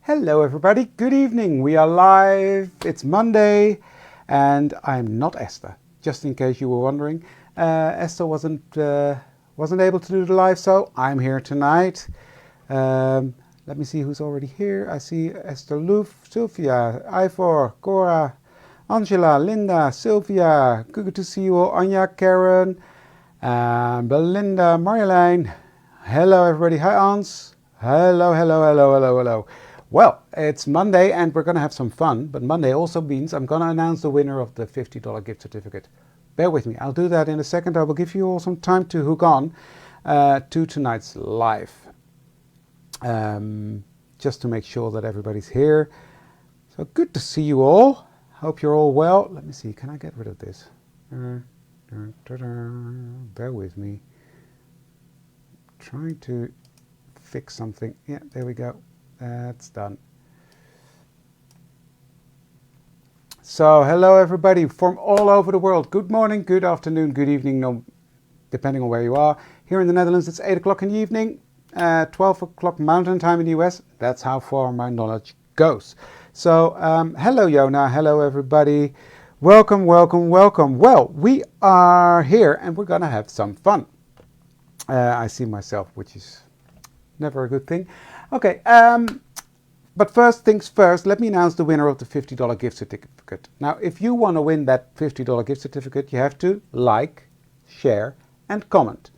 Hello everybody, good evening. We are live. It's Monday and I'm not Esther, just in case you were wondering. Esther wasn't able to do the live, so I'm here tonight. Let me see who's already here. I see Esther Loof, Sylvia, Ivor, Cora, Angela, Linda, Sylvia. Good to see you all. Anja, Karen, Belinda, Marjolein. Hello everybody. Hi Ans. Hello. Well, it's Monday and we're going to have some fun, but Monday also means I'm going to announce the winner of the $50 gift certificate. Bear with me, I'll do that in a second. I will give you all some time to hook on to tonight's live. Just to make sure that everybody's here. So good to see you all. Hope you're all well. Let me see, can I get rid of this? Bear with me. Trying to fix something. Yeah, there we go. That's done. So, hello everybody from all over the world. Good morning, good afternoon, good evening, depending on where you are. Here in the Netherlands, it's 8 o'clock in the evening, 12 o'clock Mountain Time in the US. That's how far my knowledge goes. So, hello Jona, hello everybody. Welcome. Well, we are here and we're gonna have some fun. I see myself, which is never a good thing. Okay, but first things first, let me announce the winner of the $50 gift certificate. Now, if you want to win that $50 gift certificate, you have to like, share, and comment.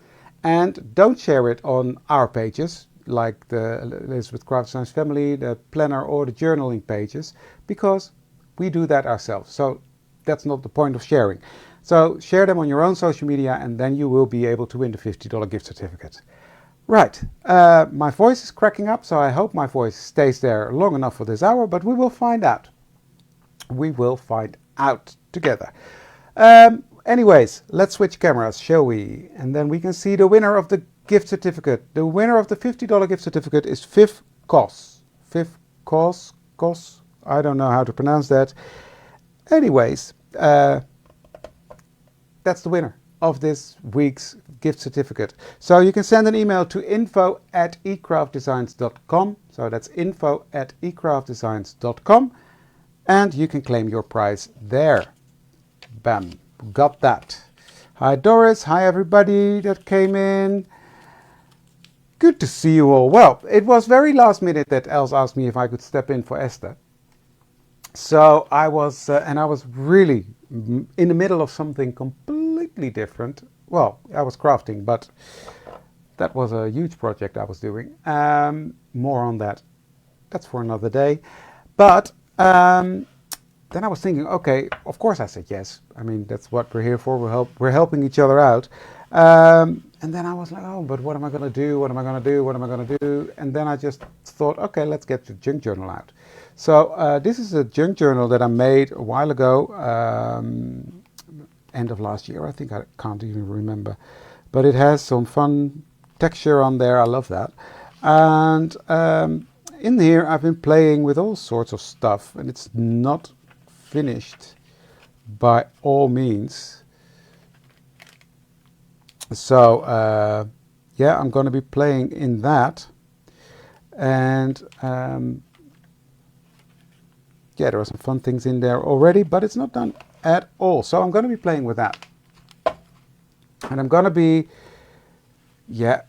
And don't share it on our pages, like the Elizabeth Craft Science Family, the planner, or the journaling pages, because we do that ourselves. So that's not the point of sharing. So share them on your own social media, and then you will be able to win the $50 gift certificate. Right, my voice is cracking up, so I hope my voice stays there long enough for this hour, but we will find out. We will find out together. Anyways, let's switch cameras, shall we? And then we can see the winner of the gift certificate. The winner of the $50 gift certificate is Viv Kos. Viv Kos, I don't know how to pronounce that. Anyways, that's the winner of this week's gift certificate. So you can send an email to info@ecraftdesigns.com. So that's info@ecraftdesigns.com, and you can claim your prize there. Bam, got that. Hi Doris, hi everybody that came in. Good to see you all. Well, it was very last minute that Els asked me if I could step in for Esther. So I was really in the middle of something completely different. Well, I was crafting, but that was a huge project I was doing. More on that. That's for another day. But then I was thinking, okay, of course I said yes. I mean, that's what we're here for. We're helping each other out. And then I was like, oh, but what am I going to do? What am I going to do? What am I going to do? And then I just thought, okay, let's get the junk journal out. So this is a junk journal that I made a while ago, end of last year, I think. I can't even remember. But it has some fun texture on there. I love that. And in here I've been playing with all sorts of stuff, and it's not finished by all means. So yeah, I'm going to be playing in that. And yeah, there are some fun things in there already, but it's not done at all. So I'm going to be playing with that. And I'm going to be, yeah,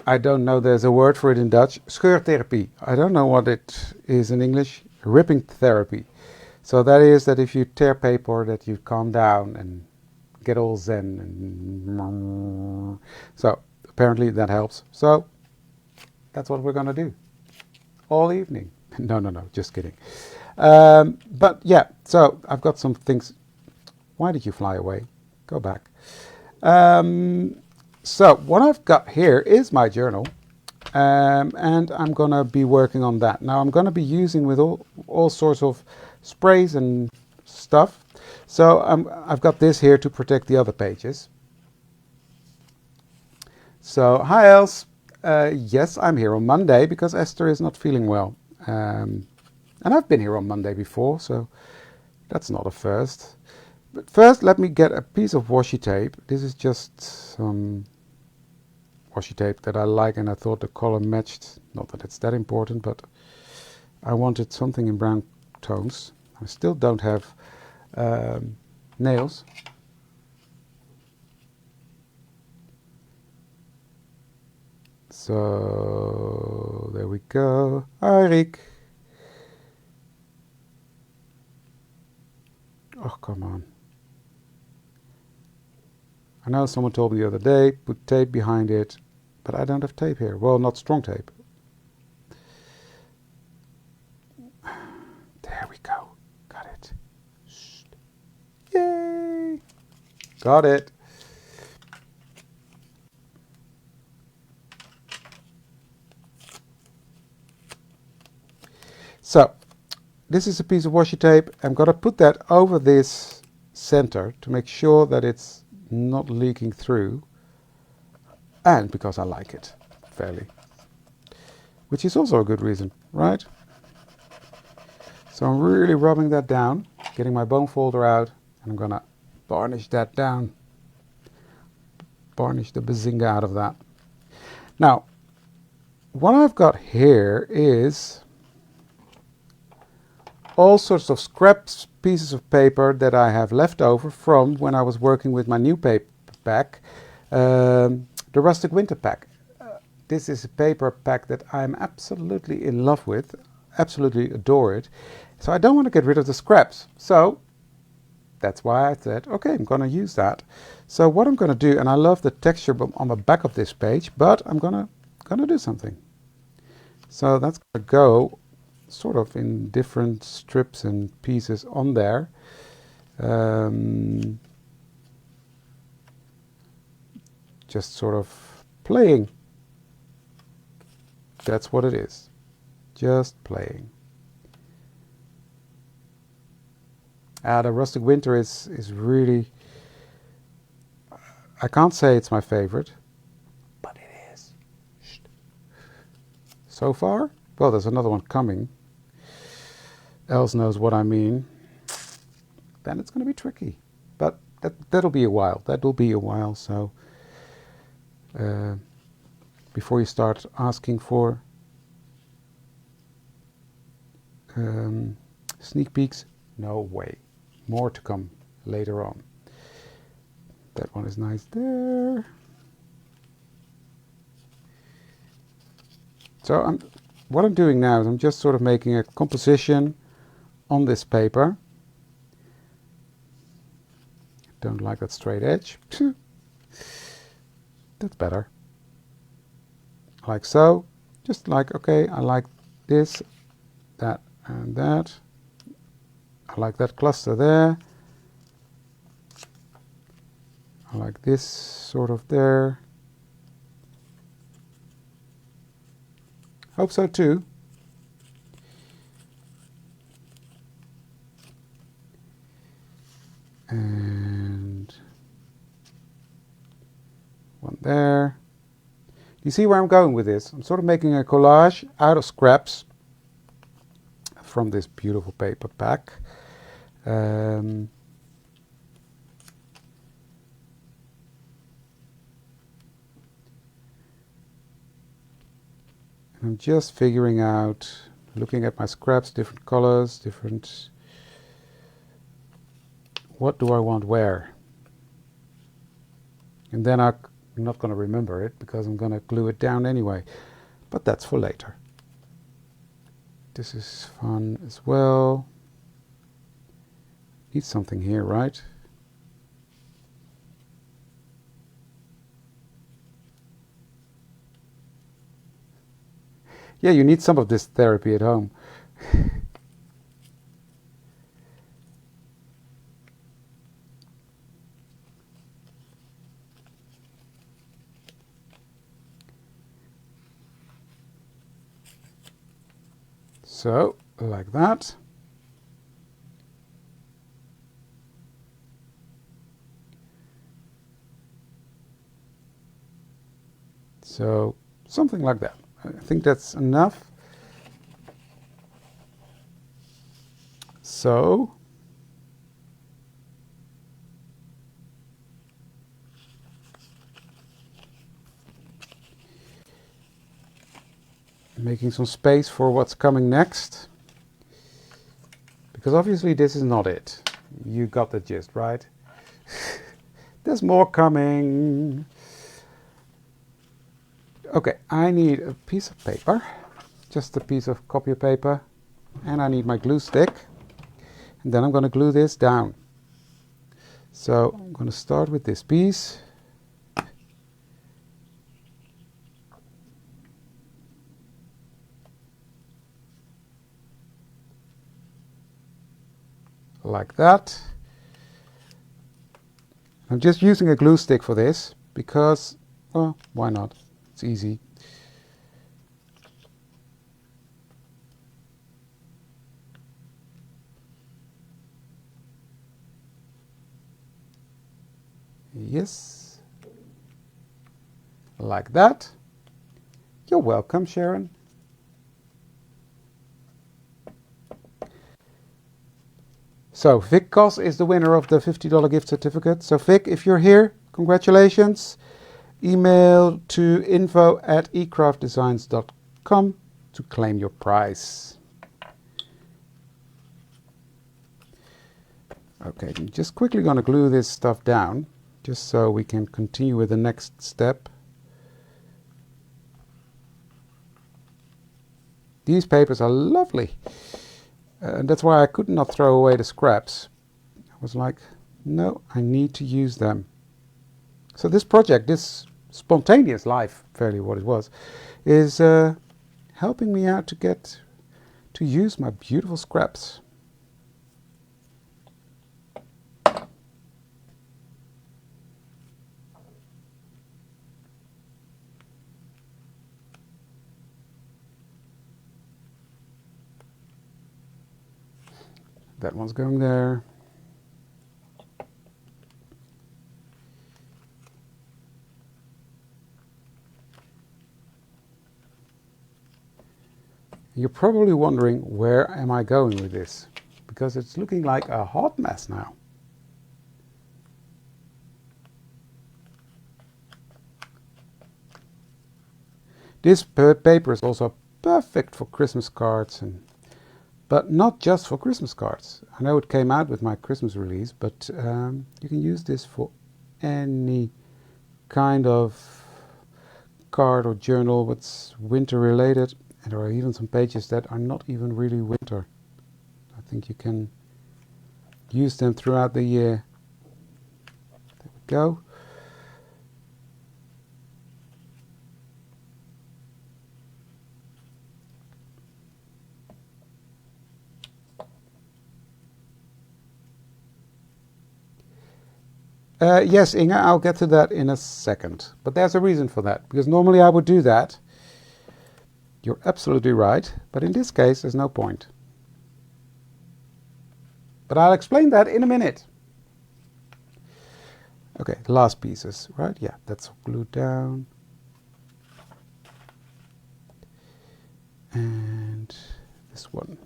I don't know, there's a word for it in Dutch, scheurtherapie. I don't know what it is in English, ripping therapy. So that is that if you tear paper, that you calm down and get all zen. And so apparently that helps. So that's what we're going to do all evening. No, just kidding. But yeah, so I've got some things. Why did you fly away? Go back. So what I've got here is my journal, and I'm gonna be working on that. Now I'm gonna be using with all sorts of sprays and stuff. So I've got this here to protect the other pages. So hi Els, yes, I'm here on Monday because Esther is not feeling well. And I've been here on Monday before, so that's not a first. But first, let me get a piece of washi tape. This is just some washi tape that I like, and I thought the color matched. Not that it's that important, but I wanted something in brown tones. I still don't have nails. So there we go. Hi Rick. Oh, come on. I know someone told me the other day, put tape behind it, but I don't have tape here. Well, not strong tape. There we go. Got it. Shh. Yay! Got it. So, this is a piece of washi tape. I'm going to put that over this center to make sure that it's not leaking through. And because I like it fairly. Which is also a good reason, right? So I'm really rubbing that down, getting my bone folder out, and I'm going to varnish that down. Varnish the bazinga out of that. Now, what I've got here is all sorts of scraps, pieces of paper that I have left over from when I was working with my new paper pack, the Rustic Winter Pack. This is a paper pack that I'm absolutely in love with, absolutely adore it. So I don't want to get rid of the scraps. So that's why I said, okay, I'm going to use that. So what I'm going to do, and I love the texture on the back of this page, but I'm going to do something. So that's going to go sort of in different strips and pieces on there. Just sort of playing. That's what it is. Just playing. The Rustic Winter is really, I can't say it's my favorite, but it is. Shh. So far? Well, there's another one coming. Els knows what I mean. Then it's going to be tricky. But that'll be a while. That will be a while. So before you start asking for sneak peeks, no way. More to come later on. That one is nice there. So what I'm doing now is I'm just sort of making a composition on this paper. Don't like that straight edge. That's better. Like so. Just like, okay, I like this, that, and that. I like that cluster there. I like this sort of there. Hope so too. And one there. You see where I'm going with this? I'm sort of making a collage out of scraps from this beautiful paper pack. I'm just figuring out, looking at my scraps, different colors, different, what do I want where? And then I'm not going to remember it because I'm going to glue it down anyway. But that's for later. This is fun as well. Need something here, right? Yeah, you need some of this therapy at home. So, like that. So, something like that. I think that's enough. So, making some space for what's coming next. because obviously this is not it. You got the gist, right? There's more coming. Okay, I need a piece of paper, just a piece of copy paper, and I need my glue stick, and then I'm going to glue this down. So I'm going to start with this piece. Like that. I'm just using a glue stick for this because, well, why not? It's easy. Yes. Like that. You're welcome, Sharon. So Vic Kos is the winner of the $50 gift certificate. So Vic, if you're here, congratulations. Email to info@ecraftdesigns.com to claim your prize. Okay, I'm just quickly going to glue this stuff down, just so we can continue with the next step. These papers are lovely. And that's why I could not throw away the scraps. I was like, no, I need to use them. So this project, this spontaneous life, fairly what it was, is helping me out to get to use my beautiful scraps. That one's going there. You're probably wondering, where am I going with this? Because it's looking like a hot mess now. This paper is also perfect for Christmas cards, but not just for Christmas cards. I know it came out with my Christmas release, but you can use this for any kind of card or journal that's winter related. And there are even some pages that are not even really winter. I think you can use them throughout the year. There we go. Yes, Inga, I'll get to that in a second. But there's a reason for that, because normally I would do that. You're absolutely right, but in this case there's no point. But I'll explain that in a minute. Okay, the last pieces, right? Yeah, that's glued down. And this one.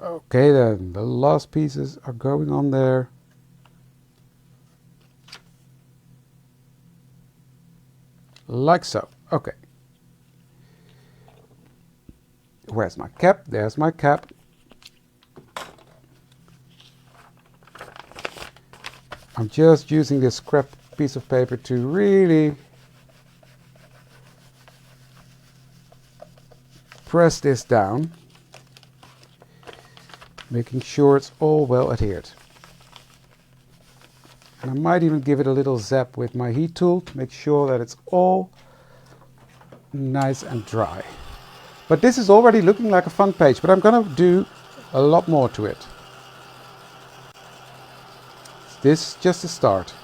Okay, then the last pieces are going on there. Like so. Okay. Where's my cap? There's my cap. I'm just using this scrap piece of paper to really press this down, making sure it's all well adhered. And I might even give it a little zap with my heat tool to make sure that it's all nice and dry. But this is already looking like a fun page, but I'm going to do a lot more to it. This is just a start.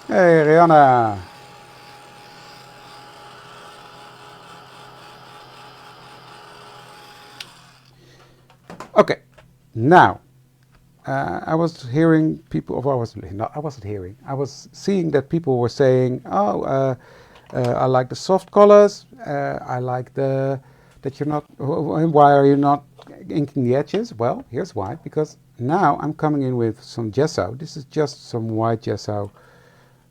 Hey, Rihanna. Okay, now I was hearing people, or I wasn't hearing, I was seeing that people were saying, oh, I like the soft colors, I like that you're not, why are you not inking the edges? Well, here's why, because now I'm coming in with some gesso. This is just some white gesso,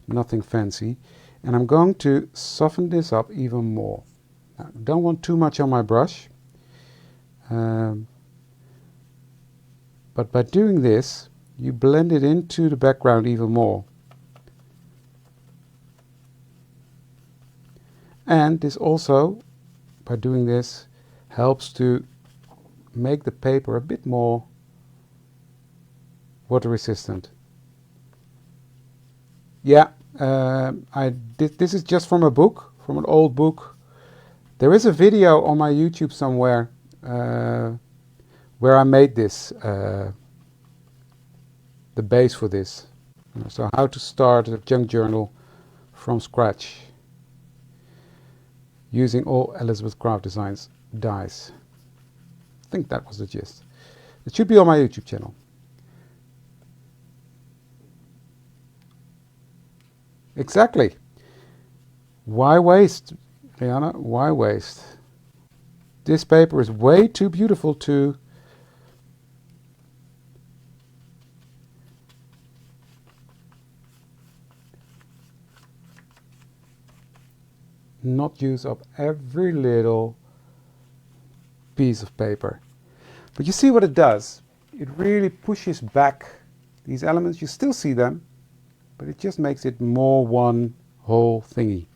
nothing fancy. And I'm going to soften this up even more. Now, don't want too much on my brush. But by doing this, you blend it into the background even more. And this also, by doing this, helps to make the paper a bit more water resistant. Yeah, this is just from a book, from an old book. There is a video on my YouTube somewhere where I made this, the base for this. So how to start a junk journal from scratch using all Elizabeth Craft Designs dies. I think that was the gist. It should be on my YouTube channel. Exactly. Why waste, Rihanna? Why waste? This paper is way too beautiful to not use up every little piece of paper. But you see what it does? It really pushes back these elements. You still see them, but it just makes it more one whole thingy.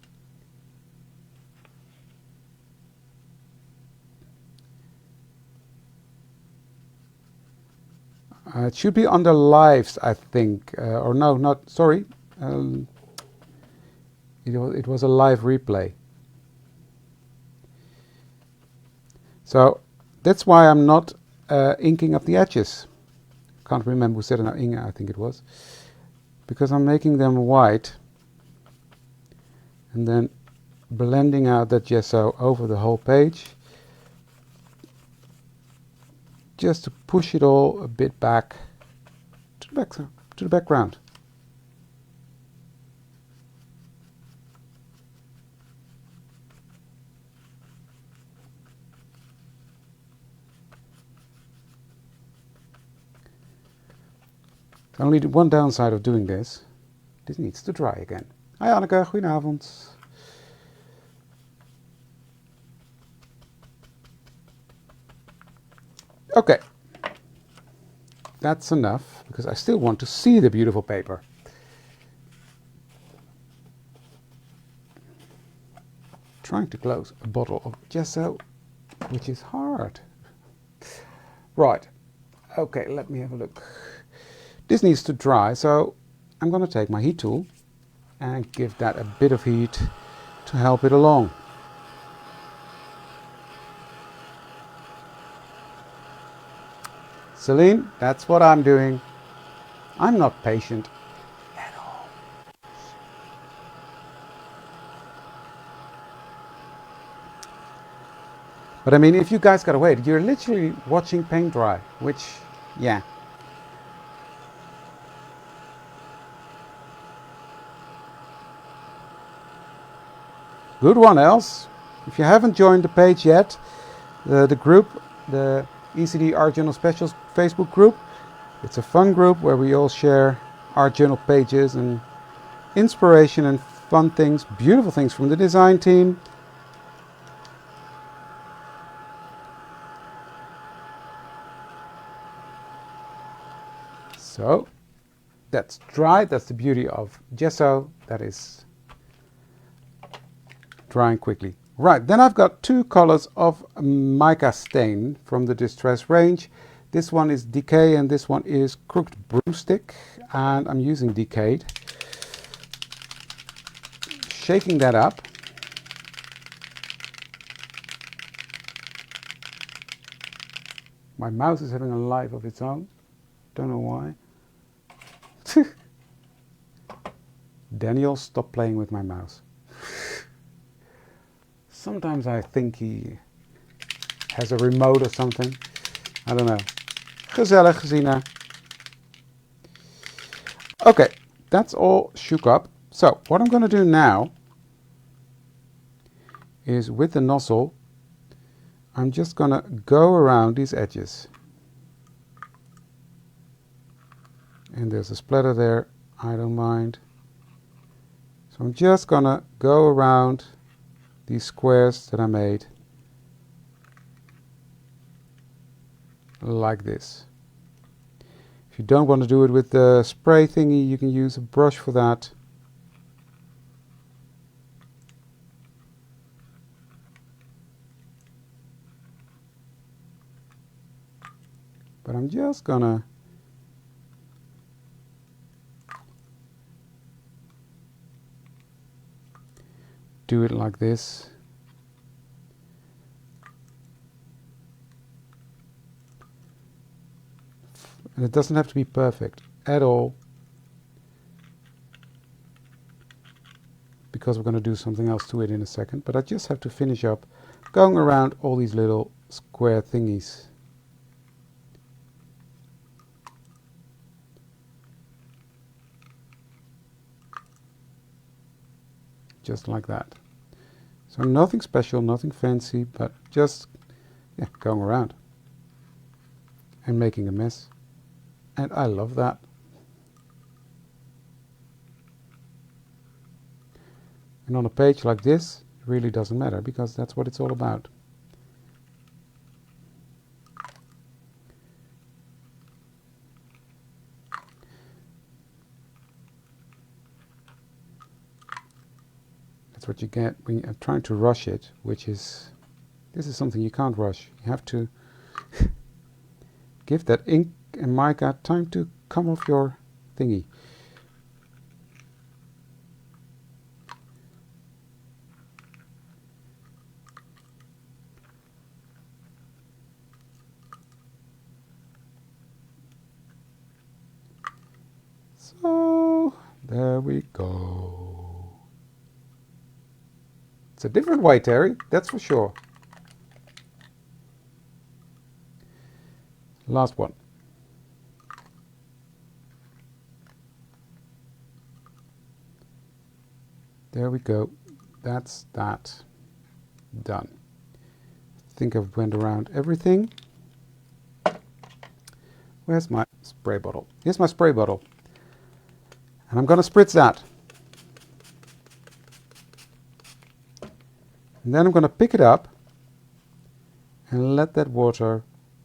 It should be under lives, I think, or no, not, sorry. It was a live replay. So that's why I'm not inking up the edges. Can't remember who said it now, Inge, I think it was. Because I'm making them white and then blending out that gesso over the whole page, just to push it all a bit back to the background. Only the one downside of doing this needs to dry again. Hi Anneke, goedenavond. Okay, that's enough, because I still want to see the beautiful paper. Trying to close a bottle of gesso, which is hard. Right, okay, let me have a look. This needs to dry, so I'm going to take my heat tool and give that a bit of heat to help it along. Celine, that's what I'm doing. I'm not patient at all. But I mean, if you guys gotta wait, you're literally watching paint dry, which, yeah. Good one, Els. If you haven't joined the page yet, the group, the ECD Art Journal Specials Facebook group, it's a fun group where we all share art journal pages and inspiration and fun things, beautiful things from the design team. So that's dry. That's the beauty of gesso. That is drying quickly. Right, then I've got two colors of mica stain from the Distress range. This one is Decay and this one is Crooked Broomstick, and I'm using Decayed. Shaking that up. My mouse is having a life of its own. Don't know why. Daniel, stop playing with my mouse. Sometimes I think he has a remote or something. I don't know. Gezellig, Gesina. Okay, that's all shook up. So what I'm going to do now is with the nozzle, I'm just going to go around these edges. And there's a splatter there, I don't mind. So I'm just going to go around these squares that I made like this. If you don't want to do it with the spray thingy, you can use a brush for that. But I'm just gonna do it like this. And it doesn't have to be perfect at all, because we're going to do something else to it in a second. But I just have to finish up going around all these little square thingies. Just like that. So nothing special, nothing fancy, but just going around and making a mess. And I love that. And on a page like this, it really doesn't matter, because that's what it's all about. That's what you get when you're trying to rush it, which is, this is something you can't rush. You have to give that ink and mica time to come off your thingy. So there we go. It's a different way, Terry, that's for sure. Last one. There we go. That's that. Done. I think I've went around everything. Where's my spray bottle? Here's my spray bottle. And I'm going to spritz that. And then I'm going to pick it up and let that water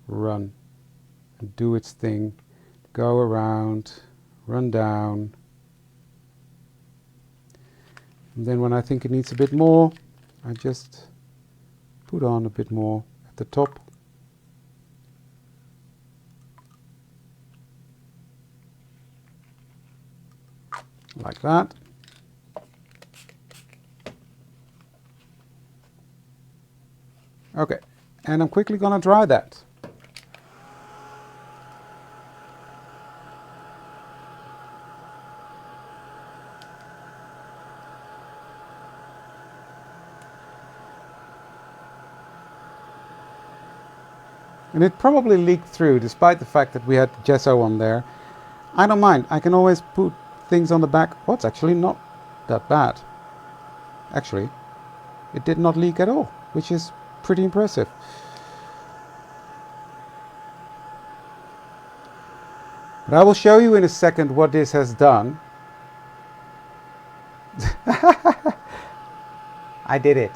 run and do its thing. Go around, run down. And then when I think it needs a bit more, I just put on a bit more at the top. Like that. Okay, and I'm quickly going to dry that. And it probably leaked through, despite the fact that we had gesso on there. I don't mind, I can always put things on the back. Oh, it's actually not that bad. Actually, it did not leak at all, which is pretty impressive. But I will show you in a second what this has done. I did it.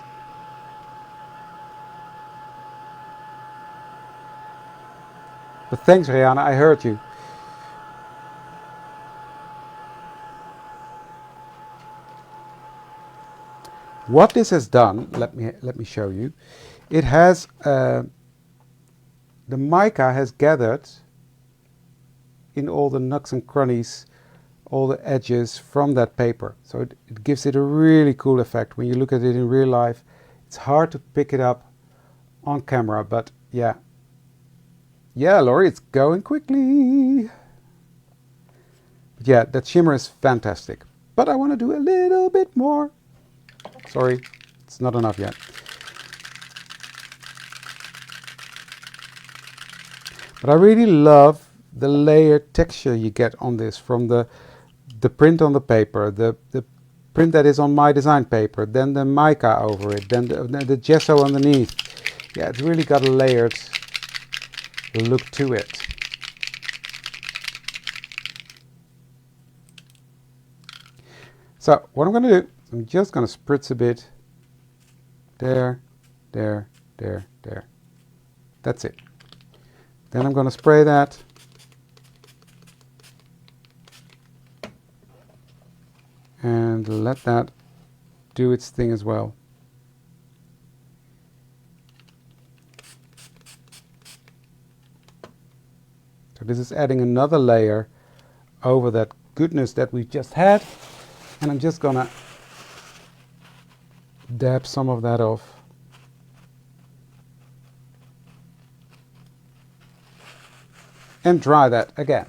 But thanks, Rihanna, I heard you. What this has done, let me show you. It has the mica has gathered in all the nooks and crannies, all the edges from that paper. So it gives it a really cool effect. When you look at it in real life, it's hard to pick it up on camera, but yeah. Yeah, Laurie, it's going quickly. But yeah, that shimmer is fantastic. But I want to do a little bit more. Sorry, it's not enough yet. But I really love the layered texture you get on this from the the print on the paper, the print that is on my design paper, then the mica over it, then the gesso underneath. Yeah, it's really got a layered look to it. So what I'm going to do, I'm just going to spritz a bit. There, there, there, there. That's it. Then I'm going to spray that. And let that do its thing as well. So this is adding another layer over that goodness that we just had. And I'm just gonna dab some of that off. And dry that again.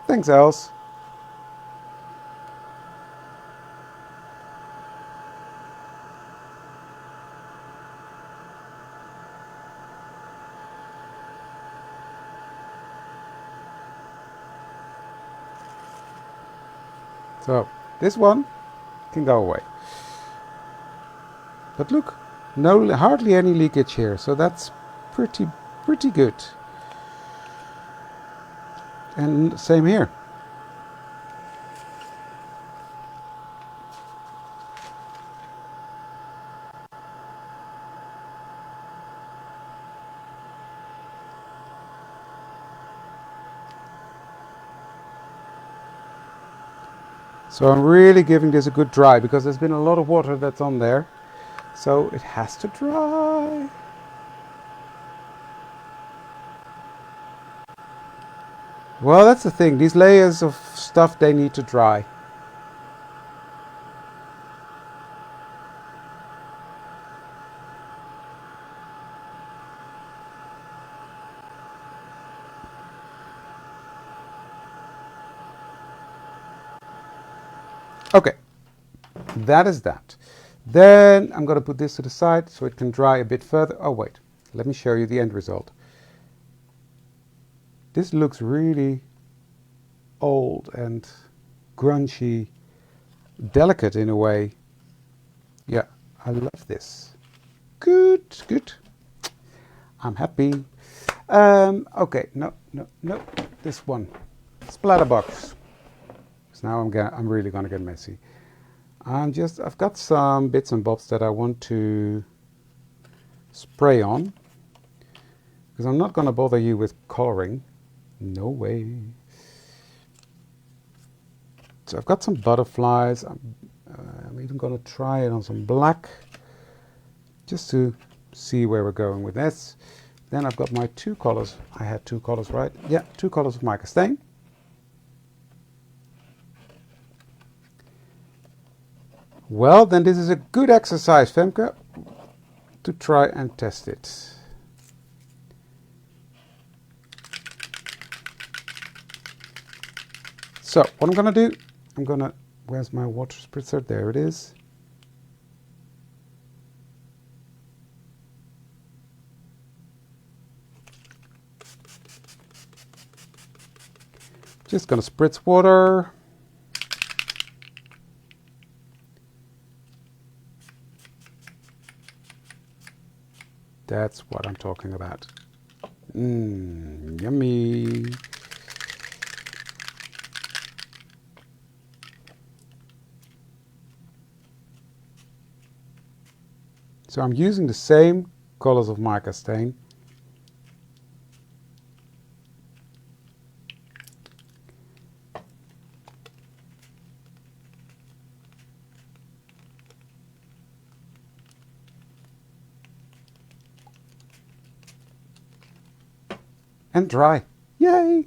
Thanks, Els. So this one can go away. But look, hardly any leakage here, so that's pretty good. And same here. So I'm really giving this a good dry because there's been a lot of water that's on there. So it has to dry. Well, that's the thing. These layers of stuff, they need to dry. Okay, that is that. Then I'm going to put this to the side so it can dry a bit further. Oh wait, let me show you the end result. This looks really old and grungy, delicate in a way. Yeah, I love this. Good. I'm happy. Okay, no, this one. Splatter box. So now I'm really gonna get messy. I've got some bits and bobs that I want to spray on because I'm not gonna bother you with coloring. No way. So I've got some butterflies. I'm even gonna try it on some black just to see where we're going with this. Then I've got my two colors. I had two colors, right? Yeah, two colors of mica stain. Well, then this is a good exercise, Femke, to try and test it. So what I'm going to do, where's my water spritzer? There it is. Just going to spritz water. That's what I'm talking about. Yummy. So I'm using the same colors of mica stain. And dry. Yay!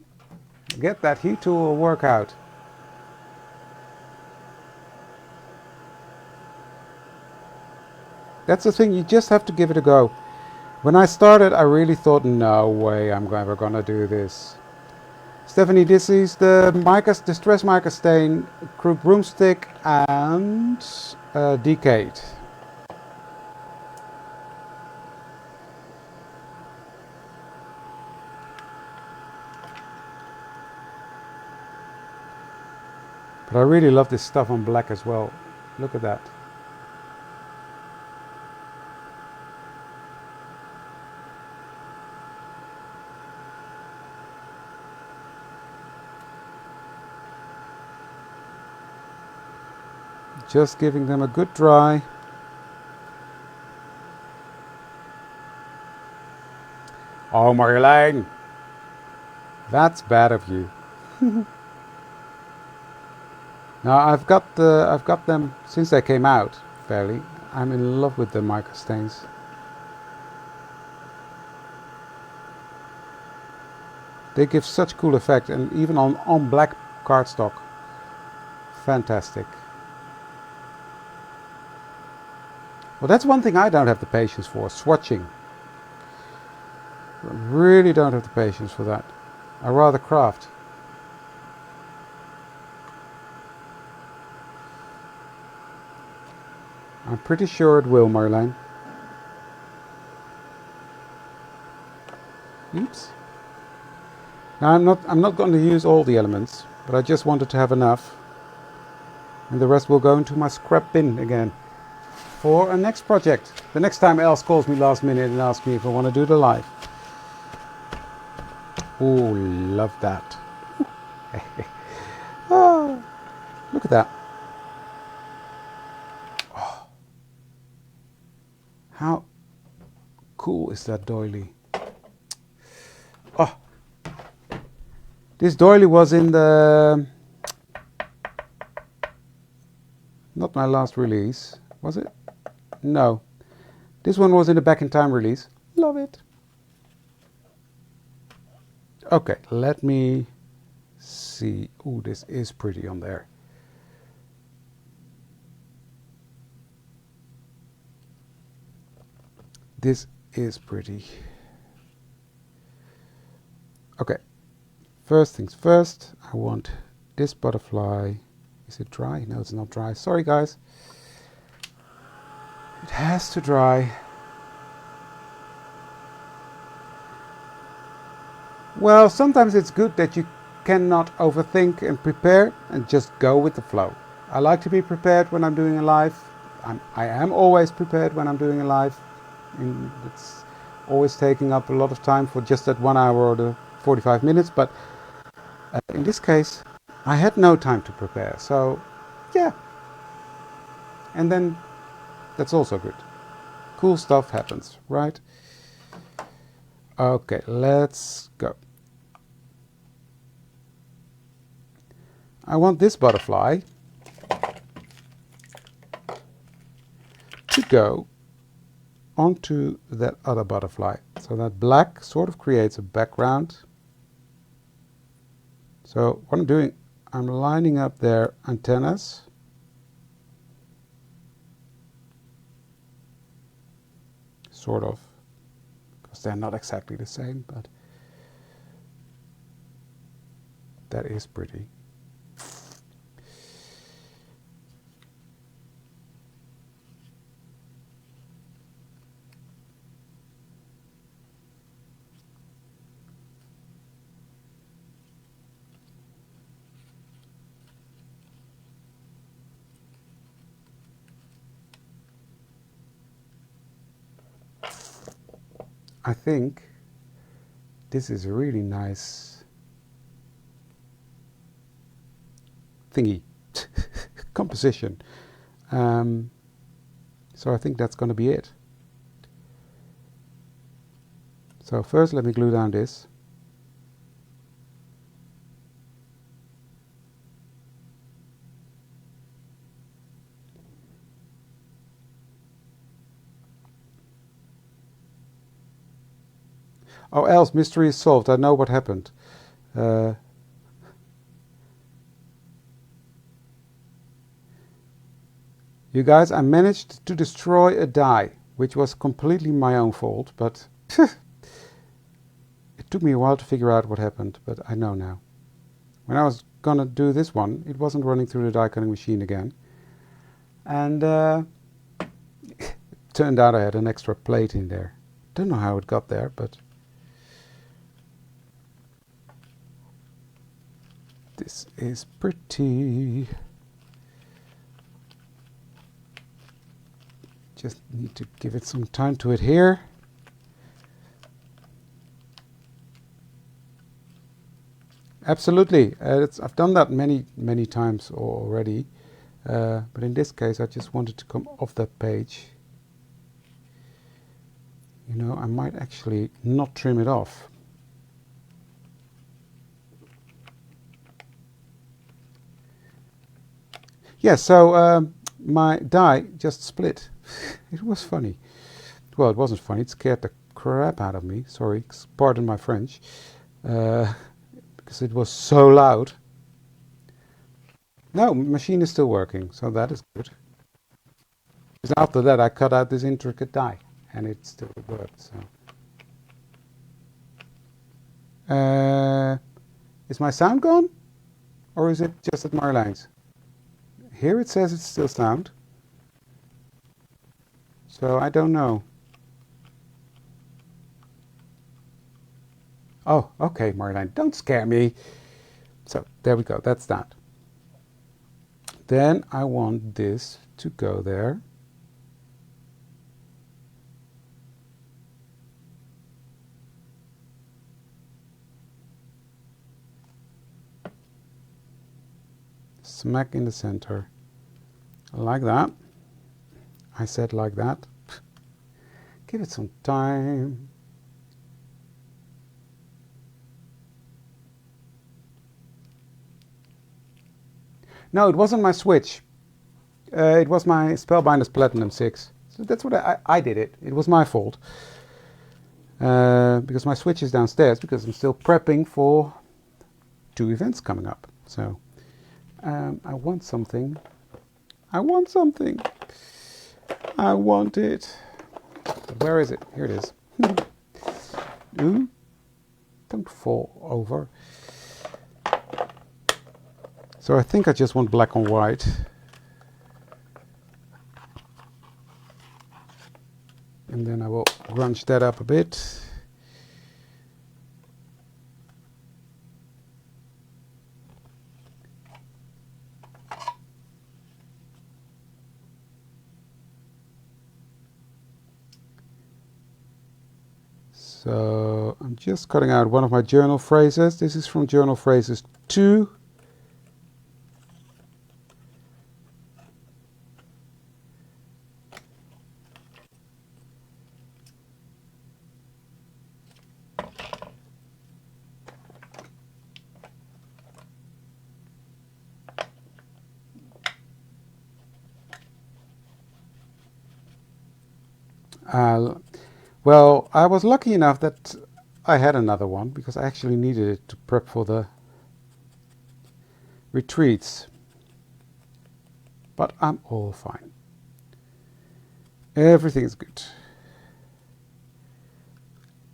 Get that heat tool work out. That's the thing, you just have to give it a go. When I started, I really thought, no way I'm ever gonna do this. Stephanie, this is the Distress Mica Stain, Crook Broomstick and Decade. But I really love this stuff on black as well. Look at that. Just giving them a good dry. Oh, Marjolein, that's bad of you. Now I've got them since they came out fairly. I'm in love with the mica stains. They give such cool effect, and even on black cardstock, fantastic. Well, that's one thing I don't have the patience for, swatching. I really don't have the patience for that. I rather craft. I'm pretty sure it will, Marjolein. Oops. Now I'm not going to use all the elements, but I just wanted to have enough. And the rest will go into my scrap bin again for a next project. The next time Els calls me last minute and asks me if I want to do the live. Oh, love that. Oh, look at that. Oh, how cool is that doily? Oh, this doily was in the... not my last release, was it? No. This one was in the Back in Time release. Love it. Okay, let me see. Ooh, this is pretty on there. This is pretty. Okay, first things first, I want this butterfly. Is it dry? No, it's not dry. Sorry, guys. It has to dry. Well, sometimes it's good that you cannot overthink and prepare and just go with the flow. I like to be prepared when I'm doing a live. I am always prepared when I'm doing a live. It's always taking up a lot of time for just that 1 hour or the 45 minutes. But in this case, I had no time to prepare. So, yeah. And then that's also good. Cool stuff happens, right? Okay, let's go. I want this butterfly to go onto that other butterfly. So that black sort of creates a background. So what I'm doing, I'm lining up their antennas. Sort of, because they're not exactly the same, but that is pretty. I think this is a really nice thingy composition. So I think that's going to be it. So first let me glue down this. Oh, else, mystery is solved. I know what happened. You guys, I managed to destroy a die, which was completely my own fault, but it took me a while to figure out what happened, but I know now. When I was gonna do this one, it wasn't running through the die cutting machine again. And it turned out I had an extra plate in there. Don't know how it got there, but This is pretty. Just need to give it some time to adhere. Absolutely, I've done that many times already, but in this case I just wanted to come off that page. You know, I might actually not trim it off. Yeah, so my die just split. It was funny. Well, it wasn't funny, it scared the crap out of me. Sorry, pardon my French. Because it was so loud. No, machine is still working, so that is good. Because after that I cut out this intricate die, and it still worked. So, is my sound gone, or is it just at Marlijn's? Here it says it's still sound, so I don't know. Oh, okay, Marlijn, don't scare me. So there we go, that's that. Then I want this to go there. Smack in the center. Like that. I said like that. Give it some time. No, it wasn't my Switch. It was my Spellbinders Platinum 6. So that's what I did it. It was my fault. Because my Switch is downstairs, because I'm still prepping for 2 events coming up. So I want something. I want something. I want it. Where is it? Here it is. Ooh. Don't fall over. So I think I just want black and white. And then I will grunge that up a bit. So I'm just cutting out one of my journal phrases. This is from Journal Phrases 2. Well, I was lucky enough that I had another one, because I actually needed it to prep for the retreats. But I'm all fine. Everything is good.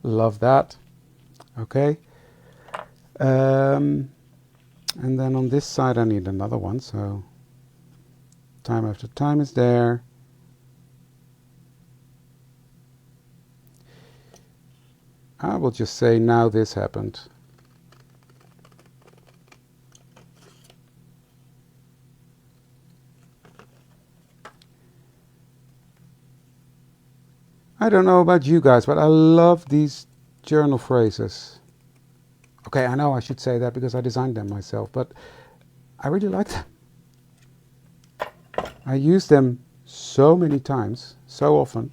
Love that. Okay. And then on this side I need another one, so time after time is there. I will just say now this happened. I don't know about you guys, but I love these journal phrases. Okay, I know I should say that because I designed them myself, but I really like them. I use them so many times, so often.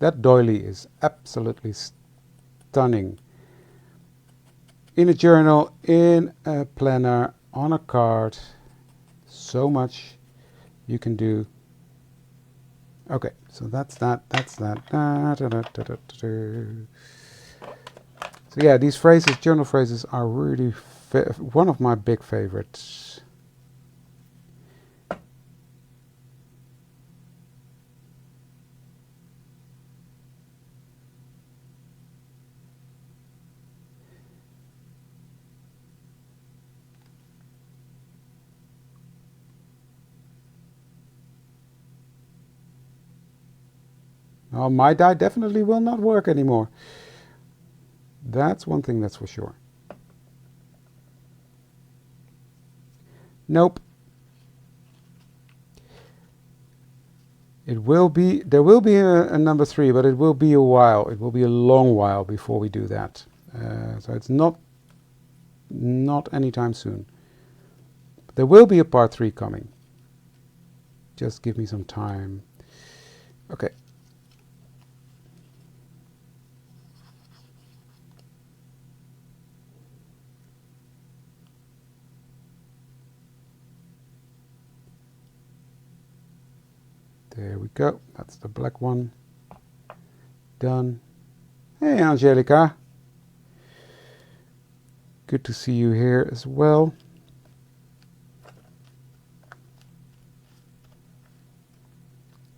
That doily is absolutely stunning. In a journal, in a planner, on a card, so much you can do. Okay, so that's that, that's that. So yeah, these phrases, journal phrases, are really one of my big favorites. Oh, my die definitely will not work anymore. That's one thing that's for sure. Nope. It will be, there will be a number 3, but it will be a while. It will be a long while before we do that. So it's not anytime soon. But there will be a part 3 coming. Just give me some time. Okay. There we go. That's the black one. Done. Hey, Angelica. Good to see you here as well.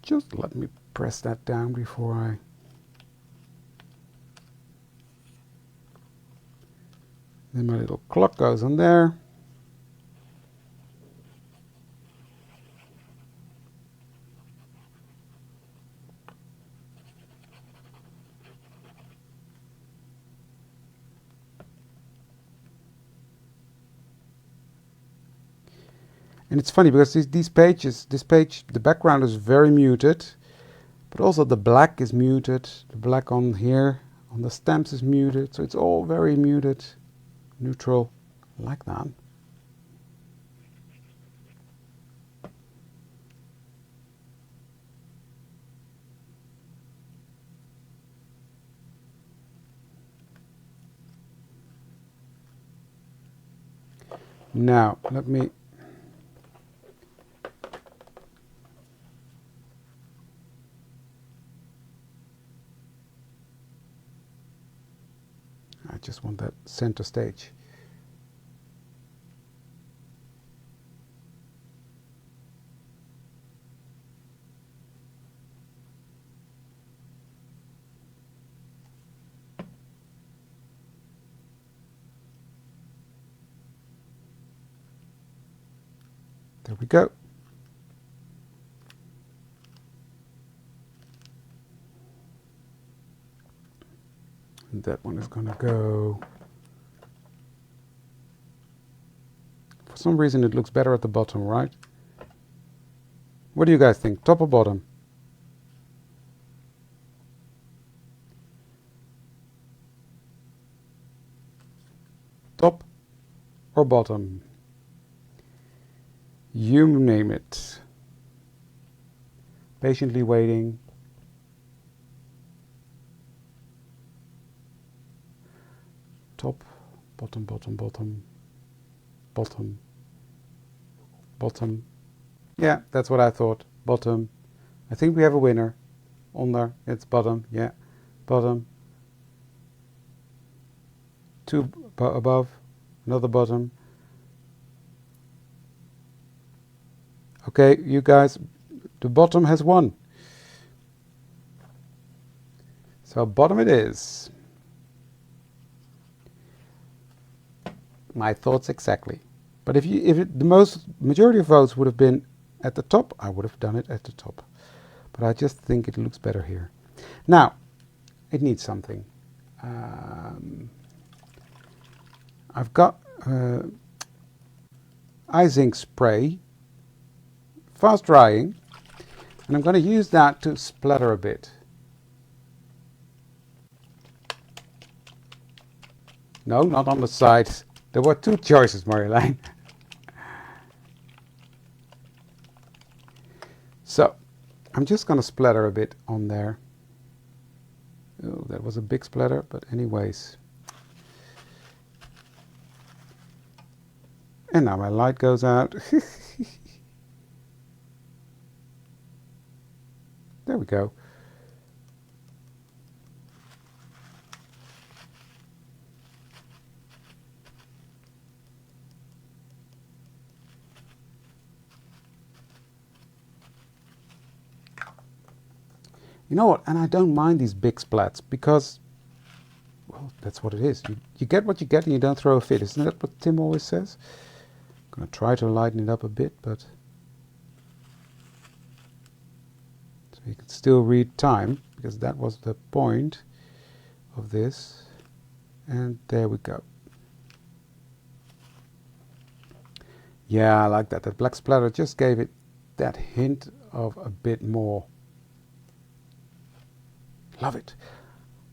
Just let me press that down before I... Then my little clock goes on there. And it's funny because these pages, this page, the background is very muted, but also the black is muted. The black on here, on the stamps is muted. So it's all very muted, neutral, like that. Now, let me... I just want that center stage. There we go. And that one is going to go... For some reason it looks better at the bottom, right? What do you guys think? Top or bottom? Top or bottom? You name it. Patiently waiting. Top, bottom, bottom, bottom, bottom, bottom. Yeah, that's what I thought. Bottom. I think we have a winner. Onder, it's bottom. Yeah, bottom. 2 above, another bottom. Okay, you guys, the bottom has won. So bottom it is. My thoughts exactly. But if the majority of votes would have been at the top, I would have done it at the top. But I just think it looks better here. Now, it needs something. I've got ice ink spray, fast drying, and I'm going to use that to splatter a bit. No, not on the sides. There were 2 choices, Marjolein. So, I'm just going to splatter a bit on there. Oh, that was a big splatter, but anyways. And now my light goes out. There we go. You know what? And I don't mind these big splats because, well, that's what it is. You get what you get and you don't throw a fit. Isn't that what Tim always says? I'm going to try to lighten it up a bit, but so you can still read time, because that was the point of this. And there we go. Yeah, I like that. That black splatter just gave it that hint of a bit more. Love it.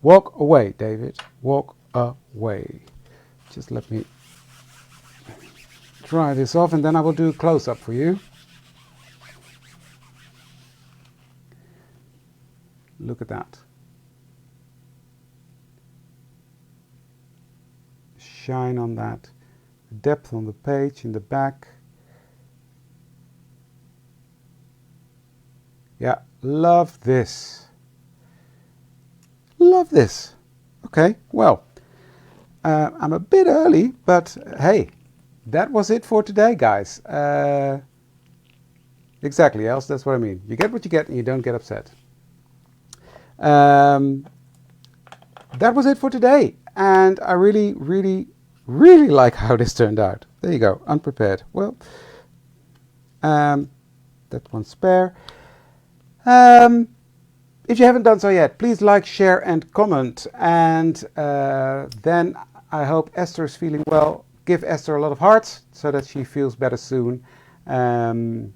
Walk away, David. Walk away. Just let me dry this off and then I will do a close-up for you. Look at that. Shine on that. Depth on the page in the back. Yeah, love this. Love this. Okay, well, I'm a bit early, but hey, that was it for today, guys. Exactly, else that's what I mean. You get what you get and you don't get upset. That was it for today. And I really, really, really like how this turned out. There you go, unprepared. Well, that's one spare. If you haven't done so yet, please like, share and comment. And then I hope Esther is feeling well. Give Esther a lot of hearts so that she feels better soon. And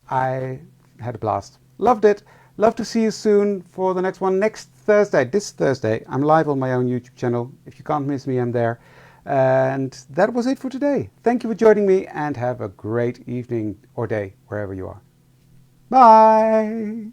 I had a blast. Loved it. Love to see you soon for the next one. Next Thursday, this Thursday, I'm live on my own YouTube channel. If you can't miss me, I'm there. And that was it for today. Thank you for joining me and have a great evening or day wherever you are. Bye.